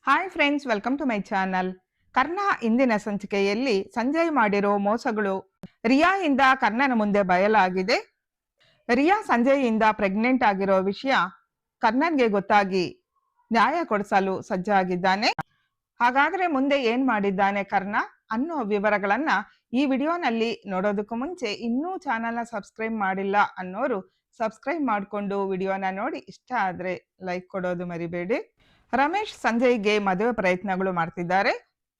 Hi friends, welcome to my channel. Karna ಇಂದಿನ ಸಂಚಿಕೆಯಲ್ಲಿ ಸಂಜಯ್ ಮಾಡಿರೋ ಮೋಸಗಳು ರಿಯಾಯಿಂದ ಕರ್ಣನ ಮುಂದೆ ಬಯಲಾಗಿದೆ. ರಿಯಾ ಸಂಜಯ್ಯಿಂದ ಪ್ರೆಗ್ನೆಂಟ್ ಆಗಿರೋ ವಿಷಯ ಕರ್ಣನ್ಗೆ ಗೊತ್ತಾಗಿ ನ್ಯಾಯ ಕೊಡಿಸಲು ಸಜ್ಜಾಗಿದ್ದಾನೆ. ಹಾಗಾದ್ರೆ ಮುಂದೆ ಏನ್ ಮಾಡಿದ್ದಾನೆ ಕರ್ಣ ಅನ್ನೋ ವಿವರಗಳನ್ನ ಈ ವಿಡಿಯೋನಲ್ಲಿ ನೋಡೋದಕ್ಕೂ ಮುಂಚೆ ಇನ್ನೂ ಚಾನಲ್ನ ಸಬ್ಸ್ಕ್ರೈಬ್ ಮಾಡಿಲ್ಲ ಅನ್ನೋರು ಸಬ್ಸ್ಕ್ರೈಬ್ ಮಾಡಿಕೊಂಡು ವಿಡಿಯೋನ ನೋಡಿ ಇಷ್ಟ ಆದ್ರೆ ಲೈಕ್ ಕೊಡೋದು ಮರಿಬೇಡಿ. ರಮೇಶ್ ಸಂಜಯ್ಗೆ ಮದುವೆ ಪ್ರಯತ್ನಗಳು ಮಾಡ್ತಿದ್ದಾರೆ.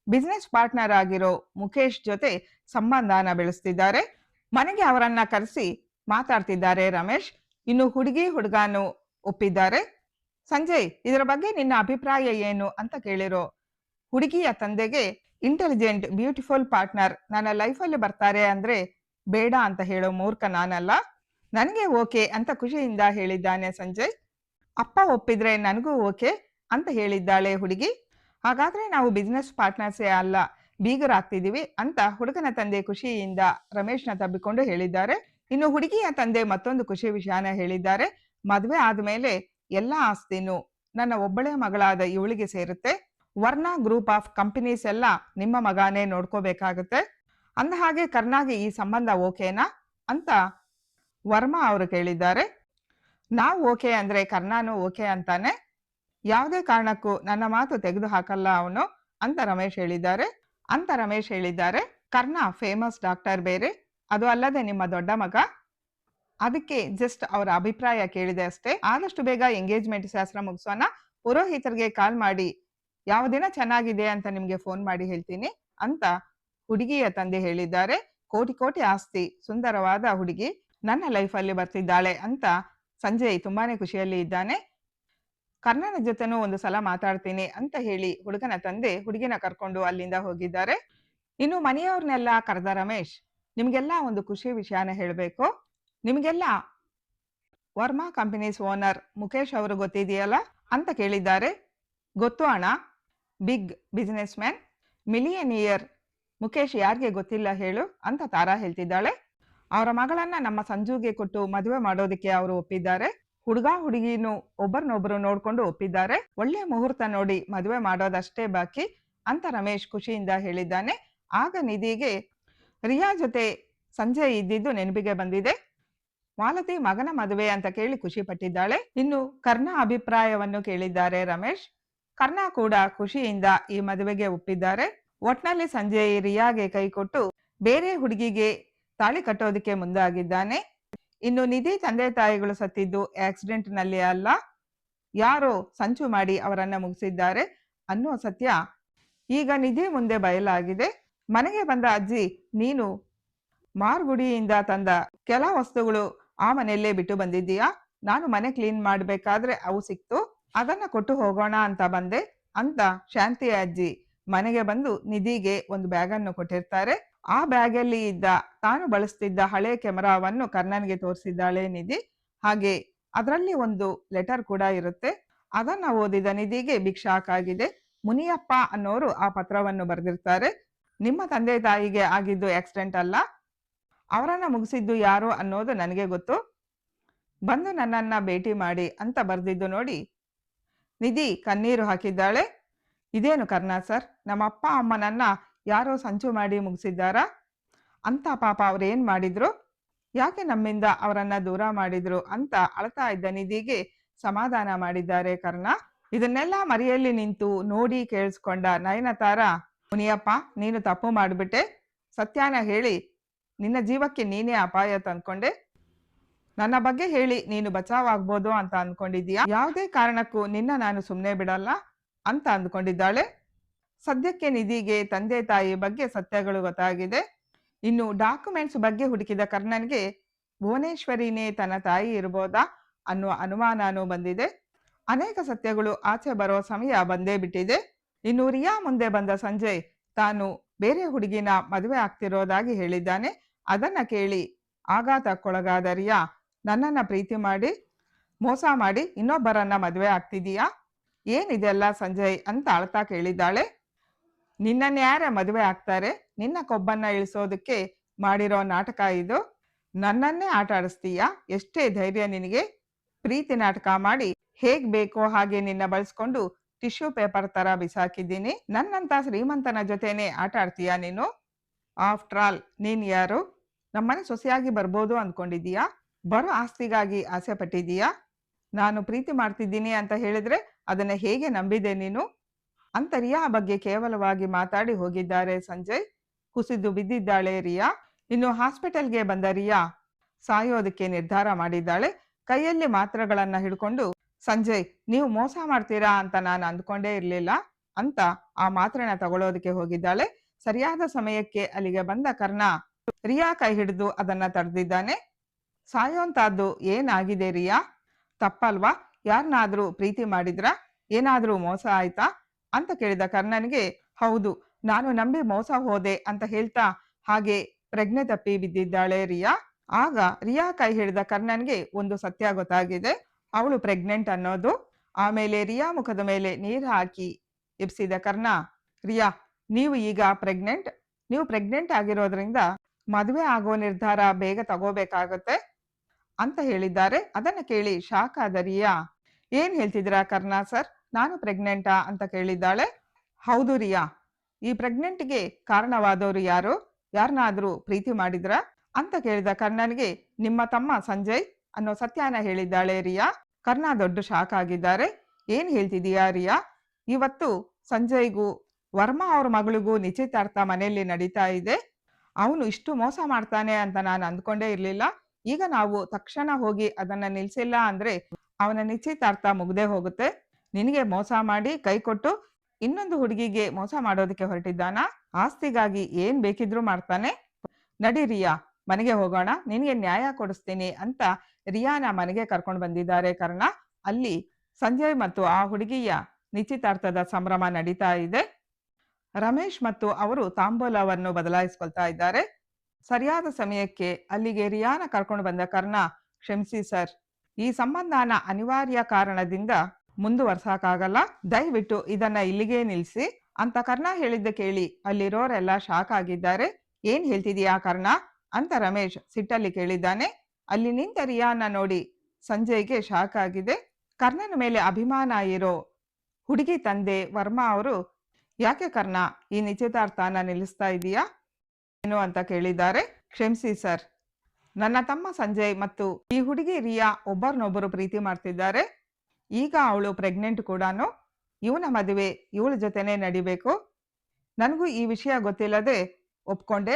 ಬಿಸ್ನೆಸ್ ಪಾರ್ಟ್ನರ್ ಆಗಿರೋ ಮುಖೇಶ್ ಜೊತೆ ಸಂಬಂಧನ ಬೆಳೆಸ್ತಿದ್ದಾರೆ. ಮನೆಗೆ ಅವರನ್ನ ಕರೆಸಿ ಮಾತಾಡ್ತಿದ್ದಾರೆ ರಮೇಶ್. ಇನ್ನು ಹುಡುಗಿ ಹುಡುಗನು ಒಪ್ಪಿದ್ದಾರೆ. ಸಂಜಯ್, ಇದರ ಬಗ್ಗೆ ನಿನ್ನ ಅಭಿಪ್ರಾಯ ಏನು ಅಂತ ಕೇಳಿರೋ ಹುಡುಗಿಯ ತಂದೆಗೆ, ಇಂಟೆಲಿಜೆಂಟ್ ಬ್ಯೂಟಿಫುಲ್ ಪಾರ್ಟ್ನರ್ ನನ್ನ ಲೈಫಲ್ಲಿ ಬರ್ತಾರೆ ಅಂದ್ರೆ ಬೇಡ ಅಂತ ಹೇಳೋ ಮೂರ್ಖ ನಾನಲ್ಲ, ನನಗೆ ಓಕೆ ಅಂತ ಖುಷಿಯಿಂದ ಹೇಳಿದ್ದಾನೆ ಸಂಜಯ್. ಅಪ್ಪ ಒಪ್ಪಿದ್ರೆ ನನಗೂ ಓಕೆ ಅಂತ ಹೇಳಿದ್ದಾಳೆ ಹುಡುಗಿ. ಹಾಗಾದ್ರೆ ನಾವು ಬಿಸ್ನೆಸ್ ಪಾರ್ಟ್ನರ್ಸೇ ಅಲ್ಲ, ಬೀಗರಾಗ್ತಿದೀವಿ ಅಂತ ಹುಡುಗನ ತಂದೆ ಖುಷಿಯಿಂದ ರಮೇಶ್ನ ತಬ್ಬಿಕೊಂಡು ಹೇಳಿದ್ದಾರೆ. ಇನ್ನು ಹುಡುಗಿಯ ತಂದೆ ಮತ್ತೊಂದು ಖುಷಿ ವಿಷಯನ ಹೇಳಿದ್ದಾರೆ. ಮದುವೆ ಆದ್ಮೇಲೆ ಎಲ್ಲ ಆಸ್ತಿನೂ ನನ್ನ ಒಬ್ಬಳೇ ಮಗಳಾದ ಇವಳಿಗೆ ಸೇರುತ್ತೆ. ವರ್ಣ ಗ್ರೂಪ್ ಆಫ್ ಕಂಪನೀಸ್ ಎಲ್ಲ ನಿಮ್ಮ ಮಗನೇ ನೋಡ್ಕೋಬೇಕಾಗುತ್ತೆ. ಅಂದ ಹಾಗೆ ಕರ್ನಾಗೆ ಈ ಸಂಬಂಧ ಓಕೆನಾ ಅಂತ ವರ್ಮಾ ಅವರು ಕೇಳಿದ್ದಾರೆ. ನಾವು ಓಕೆ ಅಂದ್ರೆ ಕರ್ನಾನು ಓಕೆ ಅಂತಾನೆ, ಯಾವುದೇ ಕಾರಣಕ್ಕೂ ನನ್ನ ಮಾತು ತೆಗೆದು ಹಾಕಲ್ಲ ಅವನು ಅಂತ ರಮೇಶ್ ಹೇಳಿದ್ದಾರೆ. ಕರ್ಣ ಫೇಮಸ್ ಡಾಕ್ಟರ್ ಬೇರೆ, ಅದು ಅಲ್ಲದೆ ನಿಮ್ಮ ದೊಡ್ಡ ಮಗ. ಅದಕ್ಕೆ ಜಸ್ಟ್ ಅವರ ಅಭಿಪ್ರಾಯ ಕೇಳಿದೆ ಅಷ್ಟೇ. ಆದಷ್ಟು ಬೇಗ ಎಂಗೇಜ್ಮೆಂಟ್ ಶಾಸ್ತ್ರ ಮುಗಿಸೋಣ. ಪುರೋಹಿತರಿಗೆ ಕಾಲ್ ಮಾಡಿ ಯಾವ ದಿನ ಚೆನ್ನಾಗಿದೆ ಅಂತ ನಿಮ್ಗೆ ಫೋನ್ ಮಾಡಿ ಹೇಳ್ತೀನಿ ಅಂತ ಹುಡುಗಿಯ ತಂದೆ ಹೇಳಿದ್ದಾರೆ. ಕೋಟಿ ಕೋಟಿ ಆಸ್ತಿ, ಸುಂದರವಾದ ಹುಡುಗಿ ನನ್ನ ಲೈಫಲ್ಲಿ ಬರ್ತಿದ್ದಾಳೆ ಅಂತ ಸಂಜಯ್ ತುಂಬಾನೇ ಖುಷಿಯಲ್ಲಿ ಇದ್ದಾನೆ. ಕರ್ಣನ ಜೊತೆನೂ ಒಂದು ಸಲ ಮಾತಾಡ್ತೀನಿ ಅಂತ ಹೇಳಿ ಹುಡುಗನ ತಂದೆ ಹುಡುಗಿನ ಕರ್ಕೊಂಡು ಅಲ್ಲಿಂದ ಹೋಗಿದ್ದಾರೆ. ಇನ್ನು ಮನೆಯವ್ರನ್ನೆಲ್ಲ ಕರೆದ ರಮೇಶ್, ನಿಮ್ಗೆಲ್ಲ ಒಂದು ಖುಷಿ ವಿಷಯನ ಹೇಳಬೇಕು. ನಿಮ್ಗೆಲ್ಲ ವರ್ಮಾ ಕಂಪನೀಸ್ ಓನರ್ ಮುಖೇಶ್ ಅವರು ಗೊತ್ತಿದೆಯಲ್ಲ ಅಂತ ಕೇಳಿದ್ದಾರೆ. ಗೊತ್ತು ಅಣ್ಣ, big businessman, millionaire Mukesh ಯಾರಿಗೆ ಗೊತ್ತಿಲ್ಲ ಹೇಳು ಅಂತ ತಾರಾ ಹೇಳ್ತಿದ್ದಾಳೆ. ಅವರ ಮಗಳನ್ನ ನಮ್ಮ ಸಂಜುಗೆ ಕೊಟ್ಟು ಮದುವೆ ಮಾಡೋದಕ್ಕೆ ಅವರು ಒಪ್ಪಿದ್ದಾರೆ. ಹುಡುಗ ಹುಡುಗಿನೂ ಒಬ್ಬರನ್ನೊಬ್ಬರು ನೋಡ್ಕೊಂಡು ಒಪ್ಪಿದ್ದಾರೆ. ಒಳ್ಳೆ ಮುಹೂರ್ತ ನೋಡಿ ಮದುವೆ ಮಾಡೋದಷ್ಟೇ ಬಾಕಿ ಅಂತ ರಮೇಶ್ ಖುಷಿಯಿಂದ ಹೇಳಿದ್ದಾನೆ. ಆಗ ನಿಧಿಗೆ ರಿಯಾ ಜೊತೆ ಸಂಜಯ್ ಇದ್ದಿದ್ದು ನೆನಪಿಗೆ ಬಂದಿದೆ. ಮಾಲತಿ ಮಗನ ಮದುವೆ ಅಂತ ಕೇಳಿ ಖುಷಿ ಪಟ್ಟಿದ್ದಾಳೆ. ಇನ್ನು ಕರ್ಣ ಅಭಿಪ್ರಾಯವನ್ನು ಕೇಳಿದ್ದಾರೆ ರಮೇಶ್. ಕರ್ಣ ಕೂಡ ಖುಷಿಯಿಂದ ಈ ಮದುವೆಗೆ ಒಪ್ಪಿದ್ದಾರೆ. ಒಟ್ನಲ್ಲಿ ಸಂಜಯ್ ರಿಯಾಗೆ ಕೈ ಕೊಟ್ಟು ಬೇರೆ ಹುಡುಗಿಗೆ ತಾಳಿ ಕಟ್ಟೋದಕ್ಕೆ ಮುಂದಾಗಿದ್ದಾನೆ. ಇನ್ನು ನಿಧಿ ತಂದೆ ತಾಯಿಗಳು ಸತ್ತಿದ್ದು ಆಕ್ಸಿಡೆಂಟ್ ನಲ್ಲಿ ಅಲ್ಲ, ಯಾರೋ ಸಂಚು ಮಾಡಿ ಅವರನ್ನ ಮುಗಿಸಿದ್ದಾರೆ ಅನ್ನೋ ಸತ್ಯ ಈಗ ನಿಧಿ ಮುಂದೆ ಬಯಲಾಗಿದೆ. ಮನೆಗೆ ಬಂದ ಅಜ್ಜಿ, ನೀನು ಮಾರ್ಗುಡಿಯಿಂದ ತಂದ ಕೆಲ ವಸ್ತುಗಳು ಆ ಮನೆಯಲ್ಲೇ ಬಿಟ್ಟು ಬಂದಿದ್ದೀಯಾ, ನಾನು ಮನೆ ಕ್ಲೀನ್ ಮಾಡ್ಬೇಕಾದ್ರೆ ಅವು ಸಿಕ್ತು, ಅದನ್ನ ಕೊಟ್ಟು ಹೋಗೋಣ ಅಂತ ಬಂದೆ ಅಂತ ಶಾಂತಿ ಅಜ್ಜಿ ಮನೆಗೆ ಬಂದು ನಿಧಿಗೆ ಒಂದು ಬ್ಯಾಗ್ ಅನ್ನು ಕೊಟ್ಟಿರ್ತಾರೆ. ಆ ಬ್ಯಾಗ್ ಅಲ್ಲಿ ಇದ್ದ ತಾನು ಬಳಸ್ತಿದ್ದ ಹಳೆ ಕ್ಯಾಮೆರಾವನ್ನು ಕರ್ಣನ್ಗೆ ತೋರಿಸಿದ್ದಾಳೆ ನಿಧಿ. ಹಾಗೆ ಅದರಲ್ಲಿ ಒಂದು ಲೆಟರ್ ಕೂಡ ಇರುತ್ತೆ. ಅದನ್ನ ಓದಿದ ನಿಧಿಗೆ ಬಿಗ್ ಶಾಕ್ ಆಗಿದೆ. ಮುನಿಯಪ್ಪ ಅನ್ನೋರು ಆ ಪತ್ರವನ್ನು ಬರೆದಿರ್ತಾರೆ. ನಿಮ್ಮ ತಂದೆ ತಾಯಿಗೆ ಆಗಿದ್ದು ಆಕ್ಸಿಡೆಂಟ್ ಅಲ್ಲ, ಅವರನ್ನ ಮುಗಿಸಿದ್ದು ಯಾರು ಅನ್ನೋದು ನನಗೆ ಗೊತ್ತು, ಬಂದು ನನ್ನನ್ನ ಭೇಟಿ ಮಾಡಿ ಅಂತ ಬರೆದಿದ್ದು ನೋಡಿ ನಿಧಿ ಕಣ್ಣೀರು ಹಾಕಿದ್ದಾಳೆ. ಇದೇನು ಕರ್ಣ ಸರ್, ನಮ್ಮ ಅಪ್ಪ ಅಮ್ಮನನ್ನ ಯಾರೋ ಸಂಚು ಮಾಡಿ ಮುಗಿಸಿದ್ದಾರಾ ಅಂತ, ಪಾಪ ಅವ್ರೇನ್ ಮಾಡಿದ್ರು, ಯಾಕೆ ನಮ್ಮಿಂದ ಅವರನ್ನ ದೂರ ಮಾಡಿದ್ರು ಅಂತ ಅಳ್ತಾ ಇದ್ದ ನಿಧಿಗೆ ಸಮಾಧಾನ ಮಾಡಿದ್ದಾರೆ ಕರ್ಣ. ಇದನ್ನೆಲ್ಲ ಮರೆಯಲ್ಲಿ ನಿಂತು ನೋಡಿ ಕೇಳಿಸ್ಕೊಂಡ ನಯನತಾರ, ಮುನಿಯಪ್ಪ ನೀನು ತಪ್ಪು ಮಾಡಿಬಿಟ್ಟೆ, ಸತ್ಯನ ಹೇಳಿ ನಿನ್ನ ಜೀವಕ್ಕೆ ನೀನೇ ಅಪಾಯ ತಂದ್ಕೊಂಡೆ, ನನ್ನ ಬಗ್ಗೆ ಹೇಳಿ ನೀನು ಬಚಾವಾಗ್ಬೋದು ಅಂತ ಅಂದ್ಕೊಂಡಿದ್ದೀಯಾ, ಯಾವುದೇ ಕಾರಣಕ್ಕೂ ನಿನ್ನ ನಾನು ಸುಮ್ಮನೆ ಬಿಡಲ್ಲ ಅಂತ ಅಂದ್ಕೊಂಡಿದ್ದಾಳೆ. ಸದ್ಯಕ್ಕೆ ನಿಧಿಗೆ ತಂದೆ ತಾಯಿ ಬಗ್ಗೆ ಸತ್ಯಗಳು ಗೊತ್ತಾಗಿದೆ. ಇನ್ನು ಡಾಕ್ಯುಮೆಂಟ್ಸ್ ಬಗ್ಗೆ ಹುಡುಕಿದ ಕರ್ಣನ್ಗೆ ಭುವನೇಶ್ವರಿನೇ ತನ್ನ ತಾಯಿ ಇರ್ಬೋದಾ ಅನ್ನುವ ಅನುಮಾನನೂ ಬಂದಿದೆ. ಅನೇಕ ಸತ್ಯಗಳು ಆಚೆ ಬರೋ ಸಮಯ ಬಂದೇ ಬಿಟ್ಟಿದೆ. ಇನ್ನು ರಿಯಾ ಮುಂದೆ ಬಂದ ಸಂಜಯ್ ತಾನು ಬೇರೆ ಹುಡುಗಿನ ಮದುವೆ ಆಗ್ತಿರೋದಾಗಿ ಹೇಳಿದ್ದಾನೆ. ಅದನ್ನ ಕೇಳಿ ಆಘಾತಕ್ಕೊಳಗಾದ ರಿಯಾ, ನನ್ನನ್ನ ಪ್ರೀತಿ ಮಾಡಿ ಮೋಸ ಮಾಡಿ ಇನ್ನೊಬ್ಬರನ್ನ ಮದುವೆ ಆಗ್ತಿದೀಯಾ, ಏನಿದೆಲ್ಲ ಸಂಜಯ್ ಅಂತ ಅಳ್ತಾ ಕೇಳಿದ್ದಾಳೆ. ನಿನ್ನನ್ನ ಯಾರೇ ಮದುವೆ ಆಗ್ತಾರೆ, ನಿನ್ನ ಕೊಬ್ಬನ್ನ ಇಳಿಸೋದಕ್ಕೆ ಮಾಡಿರೋ ನಾಟಕ ಇದು, ನನ್ನನ್ನೇ ಆಟ ಆಡಿಸ್ತೀಯಾ, ಎಷ್ಟೇ ಧೈರ್ಯ ನಿನಗೆ, ಪ್ರೀತಿ ನಾಟಕ ಮಾಡಿ ಹೇಗ್ ಬೇಕೋ ಹಾಗೆ ನಿನ್ನ ಬಳಸ್ಕೊಂಡು ಟಿಶ್ಯೂ ಪೇಪರ್ ತರ ಬಿಸಾಕಿದ್ದೀನಿ. ನನ್ನಂತ ಶ್ರೀಮಂತನ ಜೊತೆನೆ ಆಟ ಆಡ್ತೀಯಾ ನೀನು? ಆಫ್ಟರ್ ಆಲ್ ನೀನ್ ಯಾರು? ನಮ್ಮನೆ ಸೊಸೆಯಾಗಿ ಬರ್ಬೋದು ಅಂದ್ಕೊಂಡಿದೀಯಾ? ಬರೋ ಆಸ್ತಿಗಾಗಿ ಆಸೆ ಪಟ್ಟಿದೀಯಾ? ನಾನು ಪ್ರೀತಿ ಮಾಡ್ತಿದ್ದೀನಿ ಅಂತ ಹೇಳಿದ್ರೆ ಅದನ್ನ ಹೇಗೆ ನಂಬಿದೆ ನೀನು? ಅಂತ ರಿಯಾ ಬಗ್ಗೆ ಕೇವಲವಾಗಿ ಮಾತಾಡಿ ಹೋಗಿದ್ದಾರೆ ಸಂಜಯ್. ಕುಸಿದು ಬಿದ್ದಿದ್ದಾಳೆ ರಿಯಾ. ಇನ್ನು ಹಾಸ್ಪಿಟಲ್ಗೆ ಬಂದ ರಿಯಾ ಸಾಯೋದಕ್ಕೆ ನಿರ್ಧಾರ ಮಾಡಿದ್ದಾಳೆ. ಕೈಯಲ್ಲಿ ಮಾತ್ರೆಗಳನ್ನ ಹಿಡ್ಕೊಂಡು, ಸಂಜಯ್ ನೀವು ಮೋಸ ಮಾಡ್ತೀರಾ ಅಂತ ನಾನು ಅಂದ್ಕೊಂಡೇ ಇರ್ಲಿಲ್ಲ ಅಂತ ಆ ಮಾತ್ರೆನ ತಗೊಳ್ಳೋದಕ್ಕೆ ಹೋಗಿದ್ದಾಳೆ. ಸರಿಯಾದ ಸಮಯಕ್ಕೆ ಅಲ್ಲಿಗೆ ಬಂದ ಕರ್ಣ ರಿಯಾ ಕೈ ಹಿಡಿದು ಅದನ್ನ ತಡೆದಿದ್ದಾನೆ. ಸಾಯೋಂತದ್ದು ಏನಾಗಿದೆ ರಿಯಾ? ತಪ್ಪಲ್ವಾ? ಯಾರನ್ನಾದ್ರೂ ಪ್ರೀತಿ ಮಾಡಿದ್ರಾ? ಏನಾದ್ರೂ ಮೋಸ ಆಯ್ತಾ ಅಂತ ಕೇಳಿದ ಕರ್ಣನ್ಗೆ, ಹೌದು, ನಾನು ನಂಬಿ ಮೋಸ ಹೋದೆ ಅಂತ ಹೇಳ್ತಾ ಹಾಗೆ ಪ್ರಜ್ಞೆ ತಪ್ಪಿ ಬಿದ್ದಿದ್ದಾಳೆ ರಿಯಾ. ಆಗ ರಿಯಾ ಕೈ ಹಿಡಿದ ಕರ್ಣನ್ಗೆ ಒಂದು ಸತ್ಯ ಗೊತ್ತಾಗಿದೆ, ಅವಳು ಪ್ರೆಗ್ನೆಂಟ್ ಅನ್ನೋದು. ಆಮೇಲೆ ರಿಯಾ ಮುಖದ ಮೇಲೆ ನೀರು ಹಾಕಿ ಎಬ್ಸಿದ ಕರ್ಣ, ರಿಯಾ ನೀವು ಈಗ ಪ್ರೆಗ್ನೆಂಟ್, ನೀವು ಪ್ರೆಗ್ನೆಂಟ್ ಆಗಿರೋದ್ರಿಂದ ಮದುವೆ ಆಗೋ ನಿರ್ಧಾರ ಬೇಗ ತಗೋಬೇಕಾಗತ್ತೆ ಅಂತ ಹೇಳಿದ್ದಾರೆ. ಅದನ್ನ ಕೇಳಿ ಶಾಕ್ ಆದ ರಿಯಾ, ಏನ್ ಹೇಳ್ತಿದ್ದೀರಾ ಕರ್ಣ ಸರ್, ನಾನು ಪ್ರೆಗ್ನೆಂಟಾ ಅಂತ ಕೇಳಿದ್ದಾಳೆ. ಹೌದು ರಿಯಾ, ಈ ಪ್ರೆಗ್ನೆಂಟ್ಗೆ ಕಾರಣವಾದವರು ಯಾರು? ಯಾರನ್ನಾದ್ರೂ ಪ್ರೀತಿ ಮಾಡಿದ್ರಾ ಅಂತ ಕೇಳಿದ ಕರ್ಣನ್ಗೆ, ನಿಮ್ಮ ತಮ್ಮ ಸಂಜಯ್ ಅನ್ನೋ ಸತ್ಯನ ಹೇಳಿದ್ದಾಳೆ ರಿಯಾ. ಕರ್ಣ ದೊಡ್ಡ ಶಾಕ್ ಆಗಿದ್ದಾರೆ. ಏನ್ ಹೇಳ್ತಿದೀಯಾ ರಿಯಾ? ಇವತ್ತು ಸಂಜಯ್ಗೂ ವರ್ಮಾ ಅವ್ರ ಮಗಳಿಗೂ ನಿಶ್ಚಿತಾರ್ಥ ಮನೆಯಲ್ಲಿ ನಡೀತಾ ಇದೆ. ಅವನು ಇಷ್ಟು ಮೋಸ ಮಾಡ್ತಾನೆ ಅಂತ ನಾನು ಅಂದ್ಕೊಂಡೇ ಇರ್ಲಿಲ್ಲ. ಈಗ ನಾವು ತಕ್ಷಣ ಹೋಗಿ ಅದನ್ನ ನಿಲ್ಸಿಲ್ಲ ಅಂದ್ರೆ ಅವನ ನಿಶ್ಚಿತಾರ್ಥ ಮುಗ್ದೇ ಹೋಗುತ್ತೆ. ನಿನಗೆ ಮೋಸ ಮಾಡಿ ಕೈ ಕೊಟ್ಟು ಇನ್ನೊಂದು ಹುಡುಗಿಗೆ ಮೋಸ ಮಾಡೋದಕ್ಕೆ ಹೊರಟಿದ್ದಾನ? ಆಸ್ತಿಗಾಗಿ ಏನ್ ಬೇಕಿದ್ರೂ ಮಾಡ್ತಾನೆ. ನಡಿ ರಿಯಾ, ಮನೆಗೆ ಹೋಗೋಣ, ನಿನಗೆ ನ್ಯಾಯ ಕೊಡಿಸ್ತೀನಿ ಅಂತ ರಿಯಾನ ಮನೆಗೆ ಕರ್ಕೊಂಡು ಬಂದಿದ್ದಾರೆ ಕರ್ಣ. ಅಲ್ಲಿ ಸಂಜಯ್ ಮತ್ತು ಆ ಹುಡುಗಿಯ ನಿಶ್ಚಿತಾರ್ಥದ ಸಂಭ್ರಮ ನಡೀತಾ ಇದೆ. ರಮೇಶ್ ಮತ್ತು ಅವರು ತಾಂಬೂಲವನ್ನು ಬದಲಾಯಿಸ್ಕೊಳ್ತಾ ಇದ್ದಾರೆ. ಸರಿಯಾದ ಸಮಯಕ್ಕೆ ಅಲ್ಲಿಗೆ ರಿಯಾನ ಕರ್ಕೊಂಡು ಬಂದ ಕರ್ಣ, ಕ್ಷಮಿಸಿ ಸರ್, ಈ ಸಂಬಂಧನ ಅನಿವಾರ್ಯ ಕಾರಣದಿಂದ ಮುಂದುವರ್ಸಕ್ಕಾಗಲ್ಲ, ದಯವಿಟ್ಟು ಇದನ್ನ ಇಲ್ಲಿಗೆ ನಿಲ್ಸಿ ಅಂತ ಕರ್ಣ ಹೇಳಿದ್ದ ಕೇಳಿ ಅಲ್ಲಿರೋರೆಲ್ಲ ಶಾಕ್ ಆಗಿದ್ದಾರೆ. ಏನ್ ಹೇಳ್ತಿದೀಯಾ ಕರ್ಣ ಅಂತ ರಮೇಶ್ ಸಿಟ್ಟಲ್ಲಿ ಕೇಳಿದ್ದಾನೆ. ಅಲ್ಲಿ ನಿಂತ ರಿಯಾನ ನೋಡಿ ಸಂಜಯ್ಗೆ ಶಾಕ್ ಆಗಿದೆ. ಕರ್ಣನ ಮೇಲೆ ಅಭಿಮಾನ ಇರೋ ಹುಡುಗಿ ತಂದೆ ವರ್ಮಾ ಅವರು, ಯಾಕೆ ಕರ್ಣ ಈ ನಿಶ್ಚಿತಾರ್ಥನ ನಿಲ್ಲಿಸ್ತಾ ಇದೀಯಾ ಏನು ಅಂತ ಕೇಳಿದ್ದಾರೆ. ಕ್ಷಮಿಸಿ ಸರ್, ನನ್ನ ತಮ್ಮ ಸಂಜಯ್ ಮತ್ತು ಈ ಹುಡುಗಿ ರಿಯಾ ಒಬ್ಬರನ್ನೊಬ್ಬರು ಪ್ರೀತಿ ಮಾಡ್ತಿದ್ದಾರೆ. ಈಗ ಅವಳು ಪ್ರೆಗ್ನೆಂಟ್ ಕೂಡಾನು. ಇವನ ಮದುವೆ ಇವಳ ಜೊತೆನೆ ನಡಿಬೇಕು. ನನಗೂ ಈ ವಿಷಯ ಗೊತ್ತಿಲ್ಲದೆ ಒಪ್ಕೊಂಡೆ.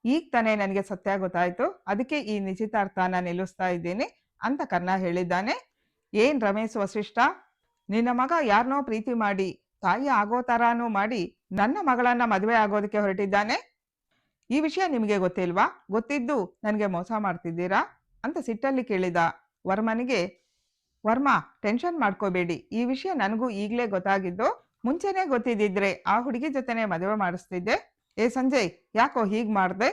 ಈಗ ತಾನೇ ನನಗೆ ಸತ್ಯ ಗೊತ್ತಾಯ್ತು, ಅದಕ್ಕೆ ಈ ನಿಶ್ಚಿತಾರ್ಥನ ನಿಲ್ಲಿಸ್ತಾ ಇದ್ದೀನಿ ಅಂತ ಕರ್ಣ ಹೇಳಿದ್ದಾನೆ. ಏನ್ ರಮೇಶ್ ವಸಿಷ್ಠ, ನಿನ್ನ ಮಗ ಯಾರನ್ನೋ ಪ್ರೀತಿ ಮಾಡಿ ತಾಯಿ ಆಗೋ ತರಾನು ಮಾಡಿ ನನ್ನ ಮಗಳನ್ನ ಮದುವೆ ಆಗೋದಕ್ಕೆ ಹೊರಟಿದ್ದಾನೆ. ಈ ವಿಷಯ ನಿಮಗೆ ಗೊತ್ತಿಲ್ವಾ? ಗೊತ್ತಿದ್ದು ನನಗೆ ಮೋಸ ಮಾಡ್ತಿದ್ದೀರಾ ಅಂತ ಸಿಟ್ಟಲ್ಲಿ ಕೇಳಿದ ವರ್ಮನಿಗೆ, ವರ್ಮಾ ಟೆನ್ಷನ್ ಮಾಡ್ಕೋಬೇಡಿ, ಈ ವಿಷಯ ನನಗೂ ಈಗಲೇ ಗೊತ್ತಾಗಿದ್ದು. ಮುಂಚೆನೆ ಗೊತ್ತಿದ್ದಿದ್ರೆ ಆ ಹುಡುಗಿ ಜೊತೆನೆ ಮದುವೆ ಮಾಡಿಸ್ತಿದ್ದೆ. ಏ ಸಂಜಯ್, ಯಾಕೋ ಹೀಗ್ ಮಾಡ್ದೆ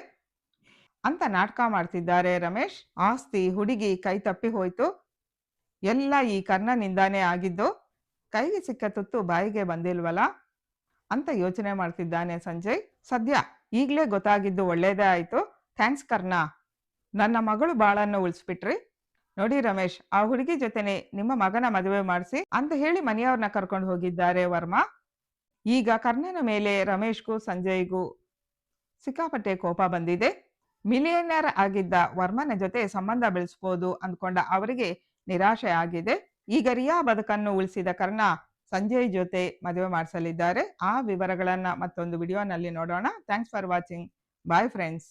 ಅಂತ ನಾಟಕ ಮಾಡ್ತಿದ್ದಾರೆ ರಮೇಶ್. ಆಸ್ತಿ ಹುಡುಗಿ ಕೈ ತಪ್ಪಿ ಹೋಯ್ತು, ಎಲ್ಲ ಈ ಕರ್ಣನಿಂದಾನೇ ಆಗಿದ್ದು. ಕೈಗೆ ಸಿಕ್ಕ ತುತ್ತು ಬಾಯಿಗೆ ಬಂದಿಲ್ವಲ್ಲ ಅಂತ ಯೋಚನೆ ಮಾಡ್ತಿದ್ದಾನೆ ಸಂಜಯ್. ಸದ್ಯ ಈಗಲೇ ಗೊತ್ತಾಗಿದ್ದು ಒಳ್ಳೇದೇ ಆಯ್ತು. ಥ್ಯಾಂಕ್ಸ್ ಕರ್ಣ, ನನ್ನ ಮಗಳು ಬಾಳನ್ನು ಉಳಿಸ್ಬಿಟ್ರಿ. ನೋಡಿ ರಮೇಶ್, ಆ ಹುಡುಗಿ ಜೊತೆನೆ ನಿಮ್ಮ ಮಗನ ಮದುವೆ ಮಾಡಿಸಿ ಅಂತ ಹೇಳಿ ಮನೆಯವ್ರನ್ನ ಕರ್ಕೊಂಡು ಹೋಗಿದ್ದಾರೆ ವರ್ಮಾ. ಈಗ ಕರ್ಣನ ಮೇಲೆ ರಮೇಶ್ಗೂ ಸಂಜಯ್ಗೂ ಸಿಕ್ಕಾಪಟ್ಟೆ ಕೋಪ ಬಂದಿದೆ. ಮಿಲಿಯನರ್ ಆಗಿದ್ದ ವರ್ಮನ ಜೊತೆ ಸಂಬಂಧ ಬೆಳೆಸ್ಬೋದು ಅಂದ್ಕೊಂಡ ಅವರಿಗೆ ನಿರಾಶೆ ಆಗಿದೆ. ಈಗ ರಿಯಾ ಬದುಕನ್ನು ಉಳಿಸಿದ ಕರ್ಣ ಸಂಜಯ್ ಜೊತೆ ಮದುವೆ ಮಾಡಿಸಲಿದ್ದಾರೆ. ಆ ವಿವರಗಳನ್ನ ಮತ್ತೊಂದು ವಿಡಿಯೋನಲ್ಲಿ ನೋಡೋಣ. Thanks for watching. Bye friends.